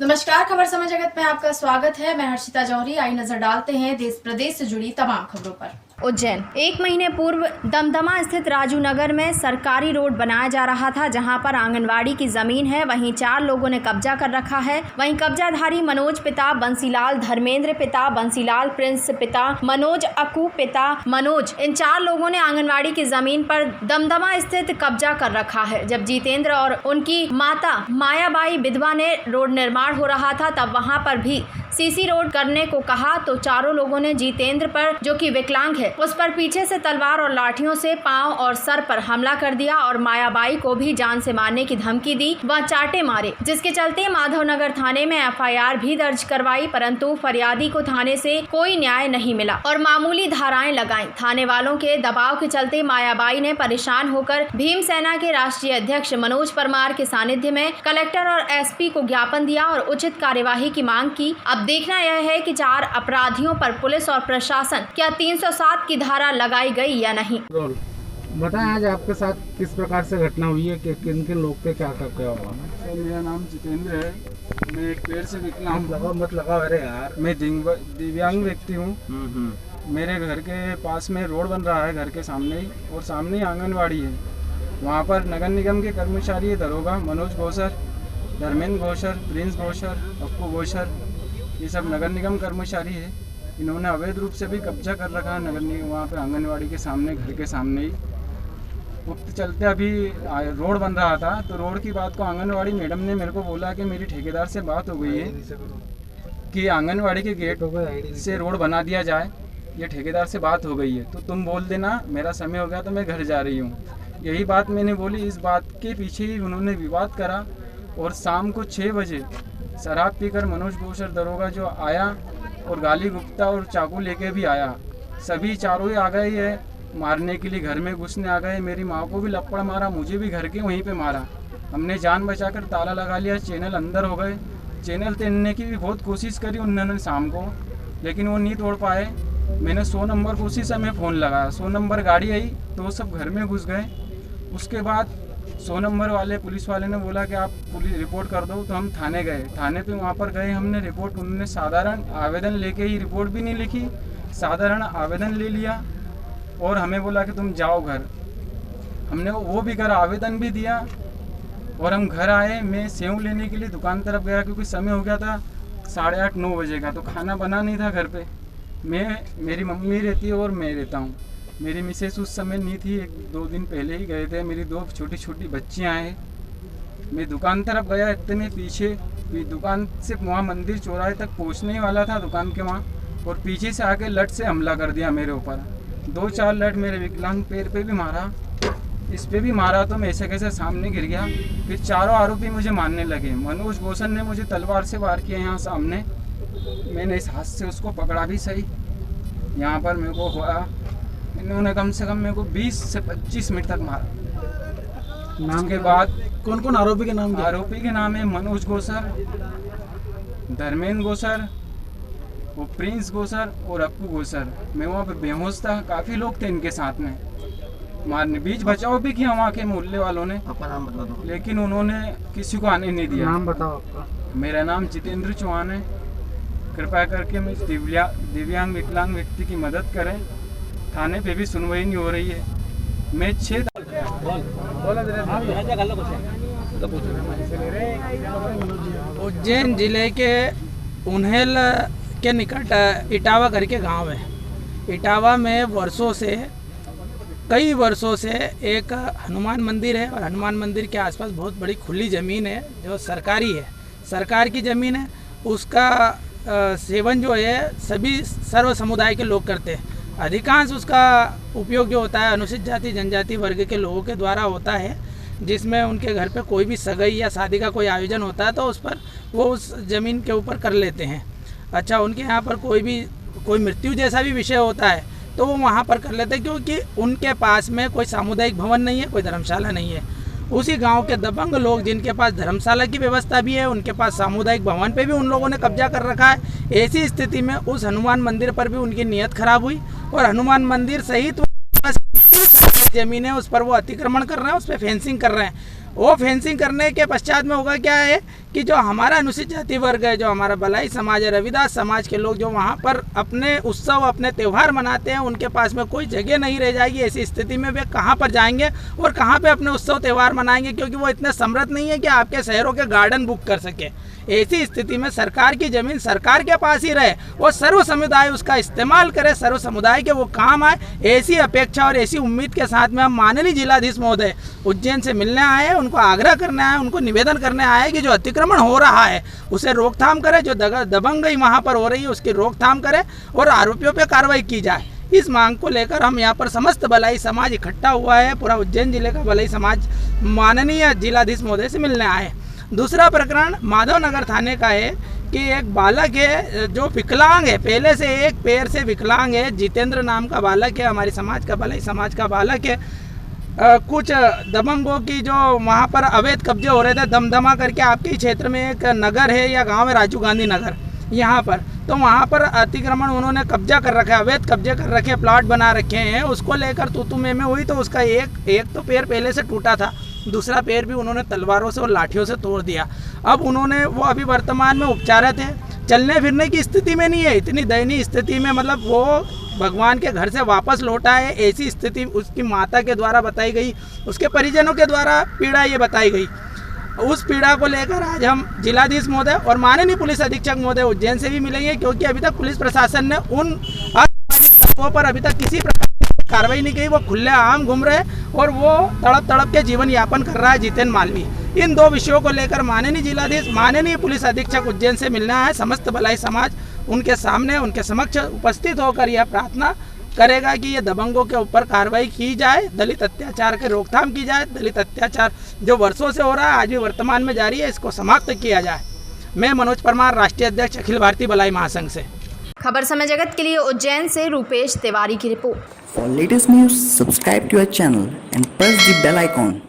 नमस्कार, खबर समय जगत में आपका स्वागत है। मैं हर्षिता जौहरी। आई नजर डालते हैं देश प्रदेश से जुड़ी तमाम खबरों पर। उज्जैन। 1 महीने पूर्व दमदमा स्थित राजू नगर में सरकारी रोड बनाया जा रहा था, जहां पर आंगनवाड़ी की जमीन है। वहीं 4 लोगों ने कब्जा कर रखा है। वहीं कब्जाधारी मनोज पिता बंसीलाल, धर्मेंद्र पिता बंसीलाल, प्रिंस पिता मनोज, अकू पिता मनोज, इन 4 लोगों ने आंगनवाड़ी की जमीन पर दमदमा स्थित कब्जा कर रखा है। जब जितेंद्र और उनकी माता मायाबाई विधवा ने रोड निर्माण हो रहा था, तब वहां पर भी सीसी रोड करने को कहा तो चारों लोगों ने जितेंद्र पर, जो कि विकलांग है, उस पर पीछे से तलवार और लाठियों से पांव और सर पर हमला कर दिया और मायाबाई को भी जान से मारने की धमकी दी व चाटे मारे, जिसके चलते माधवनगर थाने में एफआईआर भी दर्ज करवाई, परंतु फरियादी को थाने से कोई न्याय नहीं मिला और मामूली धाराएं लगाई। थाने वालों के दबाव के चलते मायाबाई ने परेशान होकर भीमसेना के राष्ट्रीय अध्यक्ष मनोज परमार के सानिध्य में कलेक्टर और एसपी को ज्ञापन दिया और उचित कार्यवाही की मांग की। अब देखना यह है कि 4 अपराधियों पर पुलिस और प्रशासन क्या 307 की धारा लगाई गई या नहीं। बताएं आज आपके साथ किस प्रकार से घटना हुई है, कि किन किन लोग पे क्या हुआ? सर, मेरा नाम जितेंद्र है। मैं एक पैर से विकलांग मत लगा अरे यार। मैं दिव्यांग व्यक्ति हूँ। मेरे घर के पास में रोड बन रहा है, घर के सामने ही, और सामने ही आंगनवाड़ी है। वहाँ पर नगर निगम के कर्मचारी दरोगा मनोज घोषर, धर्मेंद्र घोषर, प्रिंस घोषर, अक्कू घोषर, ये सब नगर निगम कर्मचारी है। इन्होंने अवैध रूप से भी कब्जा कर रखा है नगर निगम, वहाँ पे आंगनवाड़ी के सामने, घर के सामने ही। उक्त चलते अभी रोड बन रहा था, तो रोड की बात को आंगनवाड़ी मैडम ने मेरे को बोला कि मेरी ठेकेदार से बात हो गई है कि आंगनवाड़ी के गेट से रोड बना दिया जाए। ये ठेकेदार से बात हो गई है, तो तुम बोल देना मेरा समय हो गया तो मैं घर जा रही हूँ। यही बात मैंने बोली। इस बात के पीछे ही उन्होंने विवाद करा और शाम को 6 बजे शराब पीकर मनोज घोषर दरोगा जो आया और गाली गुप्ता और चाकू लेके भी आया। सभी चारों ही आ गए है मारने के लिए, घर में घुसने आ गए। मेरी माँ को भी लपड़ मारा, मुझे भी घर के वहीं पे मारा। हमने जान बचाकर ताला लगा लिया, चैनल अंदर हो गए। चैनल तोड़ने की भी बहुत कोशिश करी उन्होंने शाम को, लेकिन वो नहीं तोड़ पाए। मैंने 100 नंबर कोशिश से मैं फ़ोन लगाया, 100 नंबर गाड़ी आई तो सब घर में घुस गए। उसके बाद 100 नंबर वाले पुलिस वाले ने बोला कि आप पुलिस रिपोर्ट कर दो, तो हम थाने गए। थाने पे वहाँ पर गए, हमने रिपोर्ट, उन्होंने साधारण आवेदन लेके ही, रिपोर्ट भी नहीं लिखी, साधारण आवेदन ले लिया और हमें बोला कि तुम जाओ घर। हमने वो भी करा, आवेदन भी दिया और हम घर आए। मैं सेव लेने के लिए दुकान तरफ गया, क्योंकि समय हो गया था 8:30-9 बजे का, तो खाना बना नहीं था घर पे। मेरी मम्मी रहती है और मैं रहता हूँ। मेरी मिसेस उस समय नहीं थी, 1-2 दिन पहले ही गए थे। मेरी 2 छोटी छोटी बच्चियाँ हैं। मैं दुकान तरफ गया, इतने पीछे दुकान से वहाँ मंदिर चौराहे तक पहुँचने वाला था दुकान के वहाँ, और पीछे से आके लट से हमला कर दिया मेरे ऊपर। 2-4 लट मेरे विकलांग पैर पे भी मारा, इस पे भी मारा, तो मैं ऐसे कैसे सामने गिर गया। फिर चारों आरोपी मुझे मारने लगे। मनोज घोषर ने मुझे तलवार से वार किया यहाँ सामने। मैंने इस हाथ से उसको पकड़ा भी सही, यहाँ पर मेरे को हुआ। इन्होंने कम से कम मेरे को 20 से 25 मिनट तक मारा। नाम के बाद कौन कौन आरोपी के नाम? आरोपी के नाम है मनोज घोषर, धर्मेंद्र घोषर, वो प्रिंस घोषर और अक्कू घोषर। मैं वहाँ पे बेहोश था, काफ़ी लोग थे इनके साथ में। मारने बीच बचाव भी किया वहाँ के मोहल्ले वालों ने, आपका नाम बता दो। लेकिन उन्होंने किसी को आने नहीं दिया। नाम बताओ आपका। मेरा नाम जितेंद्र चौहान है। कृपया करके मैं दिव्यांग विकलांग व्यक्ति की मदद करें। थाने पे भी सुनवाई नहीं हो रही है। मैं 6 उज्जैन जिले के उन्हेल के निकट इटावा करके गांव है। इटावा में कई वर्षों से एक हनुमान मंदिर है, और हनुमान मंदिर के आसपास बहुत बड़ी खुली ज़मीन है जो सरकारी है, सरकार की ज़मीन है। उसका सेवन जो है सभी सर्व समुदाय के लोग करते हैं। अधिकांश उसका उपयोग जो होता है अनुसूचित जाति जनजाति वर्ग के लोगों के द्वारा होता है, जिसमें उनके घर पे कोई भी सगाई या शादी का कोई आयोजन होता है तो उस पर वो उस ज़मीन के ऊपर कर लेते हैं। अच्छा, उनके यहाँ पर कोई मृत्यु जैसा भी विषय होता है तो वो वहाँ पर कर लेते हैं, क्योंकि उनके पास में कोई सामुदायिक भवन नहीं है, कोई धर्मशाला नहीं है। उसी गांव के दबंग लोग जिनके पास धर्मशाला की व्यवस्था भी है, उनके पास सामुदायिक भवन पे भी उन लोगों ने कब्जा कर रखा है। ऐसी स्थिति में उस हनुमान मंदिर पर भी उनकी नीयत खराब हुई और हनुमान मंदिर सहित जमीन है उस पर वो अतिक्रमण कर रहे हैं, उस पर फेंसिंग कर रहे हैं। वो फेंसिंग करने के पश्चात में होगा क्या है कि जो हमारा अनुसूचित जाति वर्ग है, जो हमारा बलाई समाज है, रविदास समाज के लोग जो वहाँ पर अपने उत्सव, अपने त्यौहार मनाते हैं, उनके पास में कोई जगह नहीं रह जाएगी। ऐसी स्थिति में वे कहाँ पर जाएंगे और कहाँ पे अपने उत्सव त्यौहार मनाएंगे, क्योंकि वो इतने समृद्ध नहीं है कि आपके शहरों के गार्डन बुक कर सके। ऐसी स्थिति में सरकार की ज़मीन सरकार के पास ही रहे और सर्व समुदाय उसका इस्तेमाल करे, सर्व समुदाय के वो काम आए, ऐसी अपेक्षा और ऐसी उम्मीद के साथ में हम माननीय जिलाधीश महोदय उज्जैन से मिलने आए हैं। उनको आग्रह करने आए, उनको निवेदन करने आए कि जो अतिक्रमण हो रहा है उसे रोकथाम करे, जो दबंगई वहाँ पर हो रही है उसकी रोकथाम करे और आरोपियों पर कार्रवाई की जाए। इस मांग को लेकर हम यहाँ पर समस्त बलाई समाज इकट्ठा हुआ है। पूरा उज्जैन जिले का बलाई समाज माननीय जिलाधीश महोदय से मिलने आए। दूसरा प्रकरण माधवनगर थाने का है कि एक बालक है जो विकलांग है, पहले से एक पैर से विकलांग है, जितेंद्र नाम का बालक है, हमारी समाज का बलाई समाज का बालक है। कुछ दबंगों की जो वहाँ पर अवैध कब्जे हो रहे थे, दमदमा करके आपके ही क्षेत्र में एक नगर है या गांव है, राजीव गांधी नगर, यहाँ पर तो वहाँ पर अतिक्रमण उन्होंने कब्जा कर रखा है, अवैध कब्जे कर रखे, प्लाट बना रखे हैं। उसको लेकर तू में हुई तो उसका एक तो पैर पहले से टूटा था, दूसरा पैर भी उन्होंने तलवारों से और लाठियों से तोड़ दिया। अब वो अभी वर्तमान में उपचारित है, चलने फिरने की स्थिति में नहीं है, इतनी दयनीय स्थिति में, मतलब वो भगवान के घर से वापस लौटा है। ऐसी स्थिति उसकी माता के द्वारा बताई गई, उसके परिजनों के द्वारा पीड़ा ये बताई गई। उस पीड़ा को लेकर आज हम जिलाधीश महोदय और माननीय पुलिस अधीक्षक महोदय उज्जैन से भी मिलेंगे, क्योंकि अभी तक पुलिस प्रशासन ने उन तत्वों पर अभी तक किसी प्रकार की कार्रवाई नहीं की। वो खुले आम घूम रहे और वो तड़प तड़प के जीवन यापन कर रहा है जितेंद्र मालवी। इन दो विषयों को लेकर माननीय जिलाधीश, माननीय पुलिस अधीक्षक उज्जैन से मिलना है। समस्त बलाई समाज उनके सामने, उनके समक्ष उपस्थित होकर यह प्रार्थना करेगा कि ये दबंगों के ऊपर कार्रवाई की जाए, दलित अत्याचार के रोकथाम की जाए। दलित अत्याचार जो वर्षों से हो रहा है, आज भी वर्तमान में जारी है, इसको समाप्त किया जाए। मैं मनोज परमार, राष्ट्रीय अध्यक्ष अखिल भारतीय बलाई महासंघ से। खबर समय जगत के लिए उज्जैन से रूपेश तिवारी की report. For latest news, subscribe to our channel and press the bell icon.